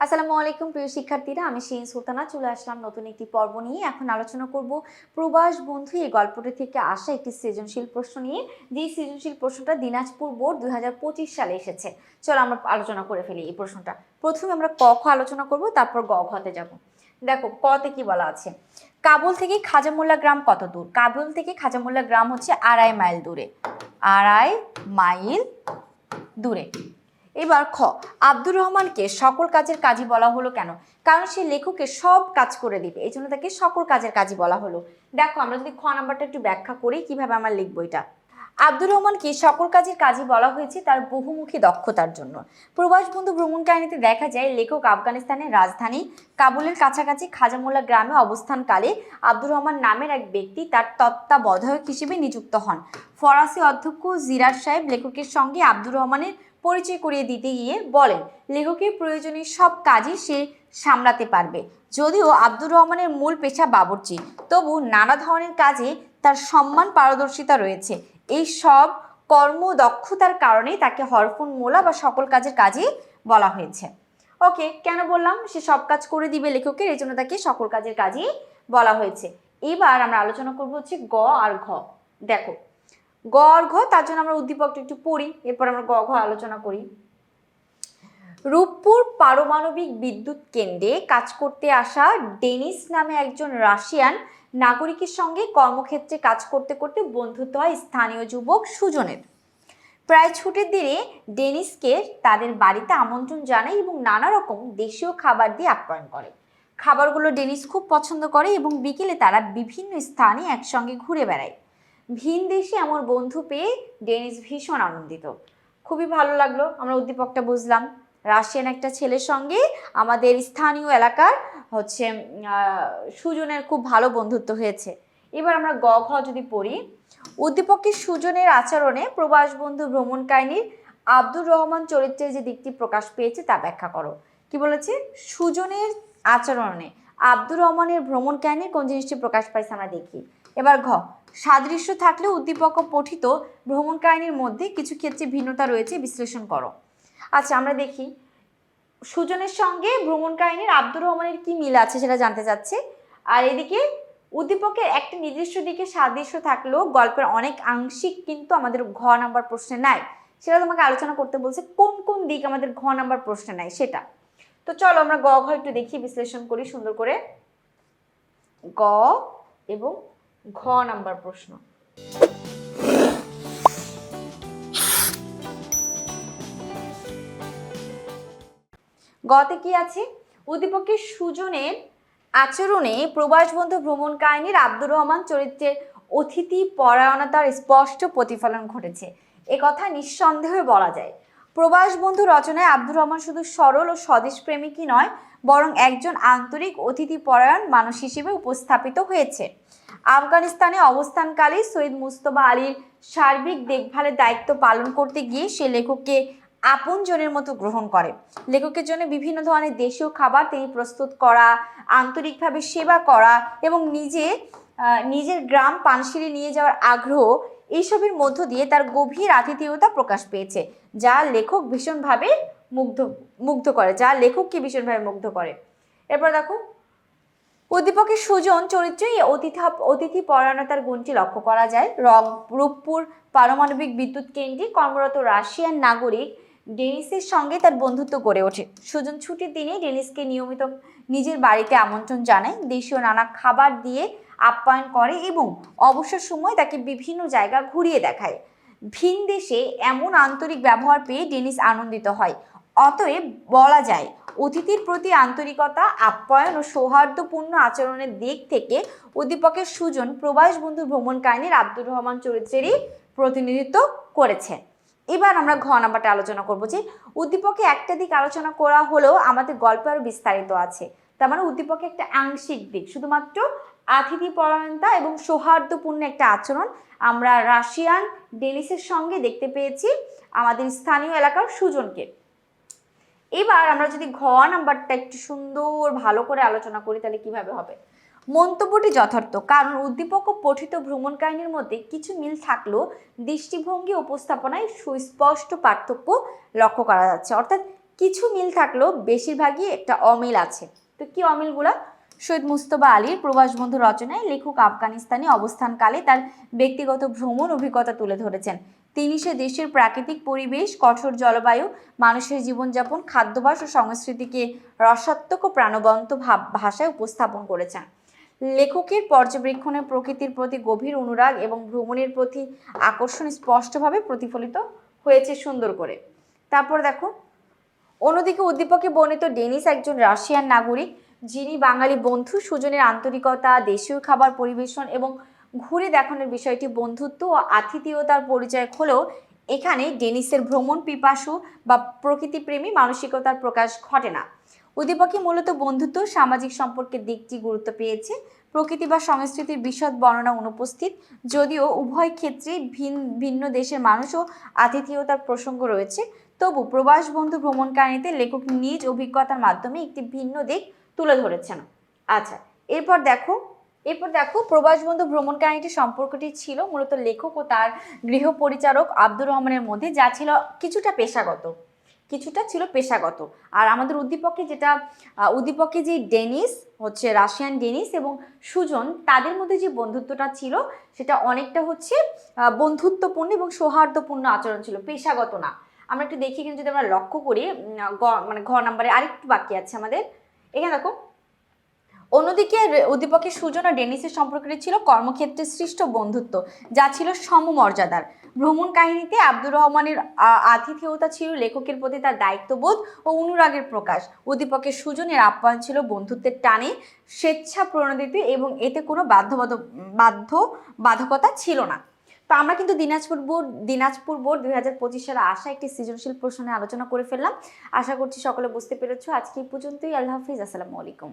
আসসালামু আলাইকুম প্রিয় শিক্ষার্থীরা, আমি শিরিন সুলতানা চলে আসলাম নতুন একটি পর্ব নিয়ে। এখন আলোচনা করব প্রবাস বন্ধু এই গল্পটি থেকে আসা একটি সৃজনশীল প্রশ্ন নিয়ে। যে সৃজনশীল প্রশ্নটা দিনাজপুর বোর্ড 2025 সালে এসেছে। চলো আমরা আলোচনা করে ফেলি এই প্রশ্নটা। প্রথমে আমরা ক খ আলোচনা করব, তারপর গ ঘতে যাব। দেখো কতে কি বলা আছে। কাবুল থেকে খাজামুল্লা গ্রাম কত দূর? কাবুল থেকে খাজামুল্লা গ্রাম হচ্ছে 2.5 মাইল দূরে। 2.5 মাইল দূরে। এবার খ, আব্দুর রহমানকে সকল কাজের কাজী বলা হলো কেন? কারণ সে লেখককে সব কাজ করে দিবে, এই জন্য তাকে সকল কাজের কাজী বলা হলো। দেখো আমরা যদি খ নাম্বারটা একটু ব্যাখ্যা করি কিভাবে আমরা লিখবো এটা। আব্দুর রহমানকে সকল কাজের কাজী বলা হয়েছে তার বহুমুখী দক্ষতার জন্য। প্রবাস বন্ধু ভ্রমণ কাহিনীতে দেখা যায় লেখক আফগানিস্তানের রাজধানী কাবুলের কাছাকাছি খাজামুল্লা গ্রামে অবস্থানকালে আব্দুর রহমান নামের এক ব্যক্তি তার তত্ত্বাবধায়ক হিসেবে নিযুক্ত হন। ফরাসি অধ্যক্ষ জিরার সাহেব লেখকের সঙ্গে আব্দুর রহমানের পরিচয় করিয়ে দিতে গিয়ে বলেন লেখকের প্রয়োজনীয় সব কাজই সে সামলাতে পারবে। যদিও আব্দুর রহমানের মূল পেশা বাবুর্চি, তবু নানা ধরনের কাজে তার সম্মান পারদর্শিতা রয়েছে। এই সব কর্মদক্ষতার কারণেই তাকে হরফুন মোলা বা সকল কাজের কাজই বলা হয়েছে। ওকে, কেন বললাম সে সব কাজ করে দিবে লেখকের, এই জন্য তাকে সকল কাজের কাজই বলা হয়েছে। এবার আমরা আলোচনা করবো হচ্ছে গ আর ঘ। দেখো গ আর ঘ, তার জন্য আমরা উদ্দীপকটা একটু পড়ি, এরপর আমরা গ ঘ আলোচনা করি। রূপপুর পারমাণবিক বিদ্যুৎ কেন্দ্রে কাজ করতে আসা ডেনিস নামে একজন রাশিয়ান নাগরিকের সঙ্গে কর্মক্ষেত্রে কাজ করতে করতে বন্ধুত্ব হয় স্থানীয় যুবক সুজনের। প্রায় ছুটির দিনে ডেনিসকে তাদের বাড়িতে আমন্ত্রণ জানায় এবং নানা রকম দেশীয় খাবার দিয়ে আপ্যায়ন করে। খাবারগুলো ডেনিস খুব পছন্দ করে এবং বিকেলে তারা বিভিন্ন স্থানে একসঙ্গে ঘুরে বেড়ায়। ভিন দেশে এমন বন্ধু পেয়ে ডেনিস ভীষণ আনন্দিত। খুবই ভালো লাগলো, আমরা উদ্দীপকটা বুঝলাম। রাশিয়ান একটা ছেলের সঙ্গে আমাদের স্থানীয় এলাকার হচ্ছে সুজনের খুব ভালো বন্ধুত্ব হয়েছে। এবার আমরা গ ঘ যদি পড়ি, উদ্দীপকের সুজনের আচরণে প্রবাস বন্ধু ভ্রমণ কাহিনীর আব্দুর রহমান চরিত্রের যে দিকটি প্রকাশ পেয়েছে তা ব্যাখ্যা করো। কি বলেছে? সুজনের আচরণে আব্দুর রহমানের ভ্রমণ কাহিনীর কোন জিনিসটি প্রকাশ পাইছে আমরা দেখি। এবার ঘ, সাদৃশ্য থাকলেও উদ্দীপক পঠিত ভ্রমণ কাহিনীর মধ্যে কিছু ক্ষেত্রে ভিন্নতা রয়েছে, বিশ্লেষণ করো। আচ্ছা আমরা দেখি সুজনের সঙ্গে ভ্রমণ কাহিনীর আব্দুর রহমানের কি মিল আছে সেটা জানতে চাচ্ছে। আর এদিকে উদ্দীপকের একটা নির্দিষ্ট দিকে সাদৃশ্য থাকলেও গল্পের অনেক আংশিক কিন্তু আমাদের ঘ নাম্বার প্রশ্নে নাই, সেটা তোমাকে আলোচনা করতে বলছে। কোন কোন দিক আমাদের ঘ নাম্বার প্রশ্নে নাই সেটা। তো চলো আমরা গ ঘ একটু দেখি, বিশ্লেষণ করি সুন্দর করে। গ এবং ঘ নাম্বার প্রশ্ন। গতে কি আছে? উদ্দীপকের সুজনের আচরণে প্রবাস বন্ধু ভ্রমণ কাহিনীর আব্দুর রহমান চরিত্রের অতিথি পরায়ণতার স্পষ্ট প্রতিফলন ঘটেছে, একথা নিঃসন্দেহে বলা যায়। প্রবাস বন্ধু রচনায় আব্দুর রহমান শুধু সরল ও স্বদেশ প্রেমিকই নয়, বরং একজন আন্তরিক অতিথি পরায়ণ মানুষ হিসেবে উপস্থাপিত হয়েছে। আফগানিস্তানে অবস্থানকালে সৈয়দ মুস্তফা আলীর সার্বিক দেখভালের দায়িত্ব পালন করতে গিয়ে সে লেখককে আপনজনের মতো গ্রহণ করে। লেখকের জন্য বিভিন্ন ধরনের দেশীয় খাবার তিনি প্রস্তুত করা, আন্তরিকভাবে সেবা করা এবং নিজের গ্রাম পানশিরি নিয়ে যাওয়ার আগ্রহ, এইসবের মধ্য দিয়ে তার গভীর আতিথেয়তা প্রকাশ পেয়েছে, যা লেখককে ভীষণভাবে মুগ্ধ করে। এরপর দেখো উদ্দীপকের সুজন চরিত্রে অতিথি পরায়ণতার গুণটি লক্ষ্য করা যায়। রূপপুর পারমাণবিক বিদ্যুৎ কেন্দ্রে কর্মরত রাশিয়ান নাগরিক ডেনিসের সঙ্গে তার বন্ধুত্ব গড়ে ওঠে। সুজন ছুটির দিনে ডেনিসকে নিয়মিত নিজের বাড়িতে আমন্ত্রণ জানায়, দেশীয় নানা খাবার দিয়ে আপ্যায়ন করে এবং অবসর সময় তাকে বিভিন্ন জায়গা ঘুরিয়ে দেখায়। ভিন দেশে এমন আন্তরিক ব্যবহার পেয়ে ডেনিস আনন্দিত হয়। অতএব বলা যায় অতিথির প্রতি আন্তরিকতা, আপ্যায়ন ও সৌহার্দ্যপূর্ণ আচরণের দিক থেকে উদ্দীপকের সুজন প্রবাস বন্ধু ভ্রমণ কাহিনীর আব্দুর রহমান চরিত্রেরই প্রতিনিধিত্ব করেছে। এবার আমরা ঘ নাম্বারটা আলোচনা করব যে উদ্দীপকে একটা দিক আলোচনা করা হলেও আমাদের গল্প আরো বিস্তারিত আছে। তার মানে উদ্দীপকে একটা আংশিক দিক, শুধুমাত্র আতিথি পরায়ণতা এবং সৌহার্দ্যপূর্ণ একটা আচরণ আমরা রাশিয়ান ডেনিসের সঙ্গে দেখতে পেয়েছি আমাদের স্থানীয় এলাকার সুজনকে। এবার আমরা যদি ঘ নাম্বারটা একটু সুন্দর ভালো করে আলোচনা করি তাহলে কিভাবে হবে। মন্তব্যটি যথার্থ, কারণ উদ্দীপক ও পঠিত ভ্রমণ কাহিনীর মধ্যে কিছু মিল থাকলেও দৃষ্টিভঙ্গি উপস্থাপনায় সুস্পষ্ট পার্থক্য লক্ষ্য করা যাচ্ছে। অর্থাৎ কিছু মিল থাকলেও বেশিরভাগই একটা অমিল আছে। তো কি অমিলগুলা? সৈয়দ মুজতবা আলীর প্রবাস বন্ধু রচনায় লেখক আফগানিস্তানে অবস্থানকালে তার ব্যক্তিগত ভ্রমণ অভিজ্ঞতা তুলে ধরেছেন। তিনি সে দেশের প্রাকৃতিক পরিবেশ, কঠোর জলবায়ু, মানুষের জীবনযাপন, খাদ্যাভ্যাস ও সংস্কৃতিকে রসাত্মক ও প্রাণবন্ত ভাষায় উপস্থাপন করেছেন। লেখকের পর্যবেক্ষণে প্রকৃতির প্রতি গভীর অনুরাগ এবং ভ্রমণের প্রতি আকর্ষণ স্পষ্টভাবে প্রতিফলিত হয়েছে সুন্দর করে। তারপর দেখো, অন্যদিকে উদ্দীপকে বর্ণিত ডেনিস একজন রাশিয়ান নাগরিক, যিনি বাঙালি বন্ধু সুজনের আন্তরিকতা, দেশীয় খাবার পরিবেশন এবং ঘুরে দেখানোর বিষয়টি বন্ধুত্ব ও আতিথেয়তার পরিচয় হলেও এখানে ডেনিসের ভ্রমণ পিপাসু বা প্রকৃতিপ্রেমী মানসিকতার প্রকাশ ঘটে না। উদ্দীপকে মূলত বন্ধুত্ব, সামাজিক সম্পর্কের দিকটি গুরুত্ব পেয়েছে। প্রকৃতি বা সংস্কৃতির বিশদ বর্ণনা অনুপস্থিত, যদিও উভয় ক্ষেত্রে ভিন্ন দেশের মানুষ ও আতিথেয়তার প্রসঙ্গ রয়েছে। তবু প্রবাস বন্ধু ভ্রমণ কাহিনীতে লেখক নিজ অভিজ্ঞতার মাধ্যমে একটি ভিন্ন দিক তুলে ধরেছেন। আচ্ছা, এরপর দেখো প্রবাস বন্ধু ভ্রমণ কাহিনীটির সম্পর্কটি ছিল মূলত লেখক ও তার গৃহ পরিচারক আব্দুর রহমানের মধ্যে, যা ছিল কিছুটা ছিল পেশাগত। আর আমাদের উদ্দীপকে যে ডেনিস হচ্ছে রাশিয়ান ডেনিস এবং সুজন, তাদের মধ্যে যে বন্ধুত্বটা ছিল সেটা অনেকটা হচ্ছে বন্ধুত্বপূর্ণ এবং সৌহার্দ্যপূর্ণ আচরণ ছিল, পেশাগত না। আমরা একটু দেখি, কিন্তু যদি আমরা লক্ষ্য করি মানে ঘ নাম্বারে আরেকটু বাকি আছে আমাদের। এখানে দেখো, অন্যদিকে উদ্দীপকের সুজন ও ডেনিসের সম্পর্কটি ছিল কর্মক্ষেত্রে সৃষ্ট বন্ধুত্ব, যা ছিল সমমর্যাদার। ভ্রমণ কাহিনীতে আব্দুর রহমানের আতিথেয়তা ছিল লেখকের প্রতি তার দায়িত্ববোধ ও অনুরাগের প্রকাশ। উদ্দীপকের সুজনের আপ্যায়ন ছিল বন্ধুত্বের টানে, স্বেচ্ছা প্রণোদিত এবং এতে কোনো বাধ্যবাধকতা ছিল না। তো আমরা কিন্তু দিনাজপুর বোর্ড 2025 সালে আসা একটি সৃজনশীল প্রশ্ন নিয়ে আলোচনা করে ফেললাম। আশা করছি সকলে বুঝতে পেরেছো। আজকে এই পর্যন্তই। আল্লাহ হাফিজ, আসসালামু আলাইকুম।